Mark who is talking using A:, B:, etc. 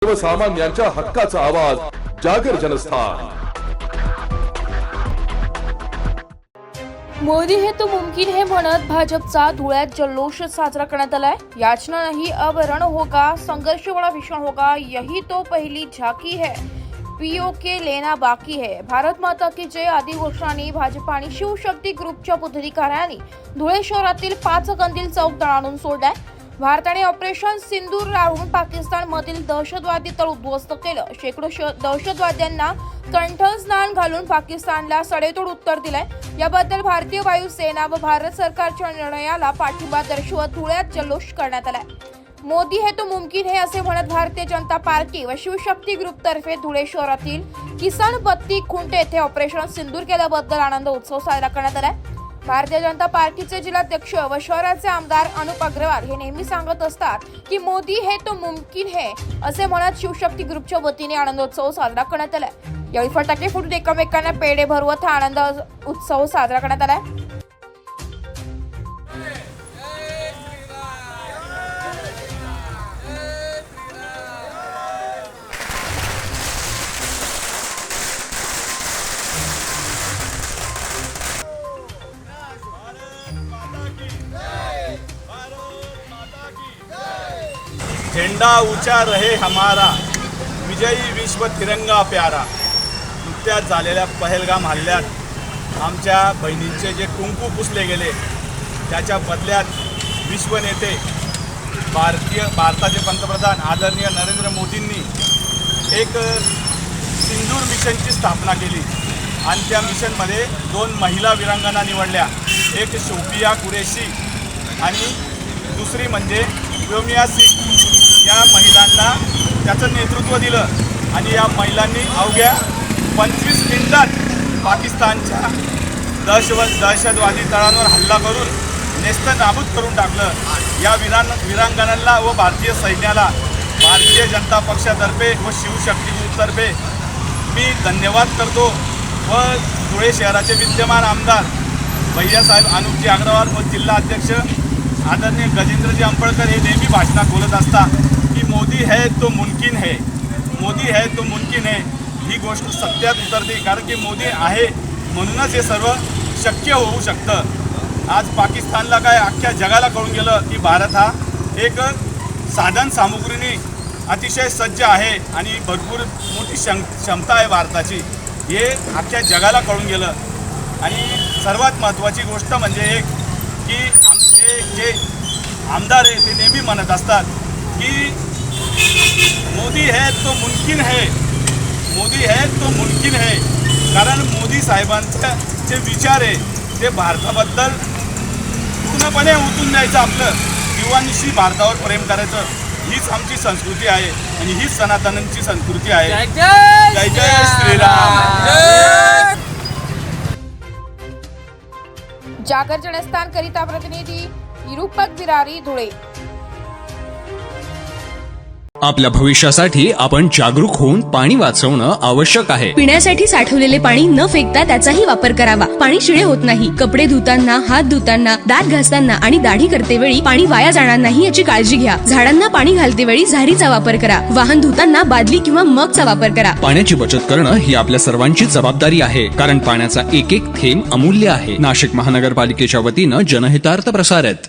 A: सर्वसामान्यांच्या हक्काचा आवाज जागर जनस्थान।
B: मोदी है तो मुमकिन है म्हणत भाजपचा धुळ्यात जल्लोष साजरा करण्यात आलाय। याचना नहीं अब रण होगा, संघर्ष बड़ा भीषण होगा, यही तो पहली झांकी है, पीओके लेना बाकी है। भारत माता की जय आदी घोषणांनी भाजप आणि शिवशक्ती ग्रुपच्या पदाधिकाऱ्यांनी धुळे शहरातील 5 कंदील चौक दणाणून सोडलाय। भारताने ऑपरेशन सिंदूर राबवून पाकिस्तानमधील दहशतवादी तळ उद्ध्वस्त केलं। शेकडो दहशतवाद्यांना कंठस्नान घालून पाकिस्तानला सडेतोड उत्तर दिलंय। याबद्दल भारतीय वायुसेना व भारत सरकारच्या निर्णयाला पाठिंबा दर्शवत धुळ्यात जल्लोष करण्यात आलाय। मोदी है तो मुमकिन है असे म्हणत भारतीय जनता पार्टी व शिवशक्ती ग्रुप तर्फे धुळे शहरातील किसान बत्ती खुंट येथे ऑपरेशन सिंदूर केल्याबद्दल आनंद उत्सव साजरा करण्यात आलाय। भारतीय जनता पार्टीचे जिल्हाध्यक्ष व शहराचे आमदार अनुप अग्रवाल हे नेहमी सांगत असतात की मोदी है तो मुमकिन है असे म्हणत शिवशक्ती ग्रुपच्या वतीने आनंदोत्सव साजरा करण्यात आलाय। यावेळी फटाके फुटून एकमेकांना पेढे भरवत हा आनंद उत्सव साजरा करण्यात आलाय।
C: झेंडा ऊंचा रहे हमारा, विजयी विश्व तिरंगा प्यारा। नुकत्याच झालेल्या पहलगाम हल्ल्यात आमच्या बहिणींचे जे कुंकू पुसले गेले त्याच्या बदल्यात विश्वनेते भारताचे पंतप्रधान आदरणीय नरेंद्र मोदींनी एक सिंदूर मिशनची स्थापना केली आणि त्या मिशनमध्ये 2 महिला वीरांगना निवडल्या। एक शोफिया कुरेशी आणि दुसरी म्हणजे व्योमिया सिंग। या महिलांना त्याचं नेतृत्व दिलं आणि या महिलांनी अवघ्या 25 मिनिटात पाकिस्तानच्या दहशतवादी तळांवर हल्ला करून नेस्तनाबूद करून टाकलं। या वीरांगनांना व भारतीय सैन्याला भारतीय जनता पक्षातर्फे व शिवशक्ती ग्रुपतर्फे मी धन्यवाद करतो व धुळे शहराचे विद्यमान आमदार भैयासाहेब अनुपजी अग्रवाल व जिल्हा अध्यक्ष आदरणीय गजेंद्रजी अंपळकर हे नेहमी भाषणात बोलत असतात की मोदी है तो मुमकिन है, मोदी है तो मुमकिन है। ही गोष्ट सत्यात उतरते कारण की मोदी आहे म्हणूनच हे सर्व शक्य होऊ शकतं। आज पाकिस्तानला काय अख्ख्या जगाला कळून गेलं की भारत हा एक साधन सामुग्रीने अतिशय सज्ज आहे आणि भरपूर मोठी क्षमता आहे भारताची, हे अख्ख्या जगाला कळून गेलं। आणि सर्वात महत्त्वाची गोष्ट म्हणजे एक की आमचे जे आमदार आहे ते नेहमी म्हणत असतात की मोदी है तो मुमकिन है, मोदी है तो मुमकिन है। कारण मोदी साहेबांचे जे विचार आहे ते भारताबद्दल पूर्णपणे ओतून द्यायचं, आपलं युवांशी भारतावर प्रेम करायचं, हीच आमची संस्कृती आहे आणि हीच सनातनांची संस्कृती आहे। जय जय श्रीराम।
B: जागर जनस्थान करिता प्रतिनिधी निरूपक बिरारी धुळे।
D: आपल्या भविष्यासाठी आपण जागरूक होऊन पाणी वाचवणं आवश्यक आहे।
E: पिण्यासाठी साठवलेले पाणी न फेकता त्याचाही वापर करावा। पाणी शिळे होत नाही। कपडे धुताना, हात धुताना, दात घासताना आणि दाढी करते वेळी पाणी वाया जाणार नाही याची काळजी घ्या। झाडांना पाणी घालते वेळी झारीचा वापर करा। वाहन धुताना बादली किंवा मगचा वापर करा।
D: पाण्याची बचत करणं ही आपल्या सर्वांची जबाबदारी आहे, कारण पाण्याचा एक एक थेंब अमूल्य आहे। नाशिक महानगरपालिकेच्या वतीनं जनहितार्थ प्रसारित।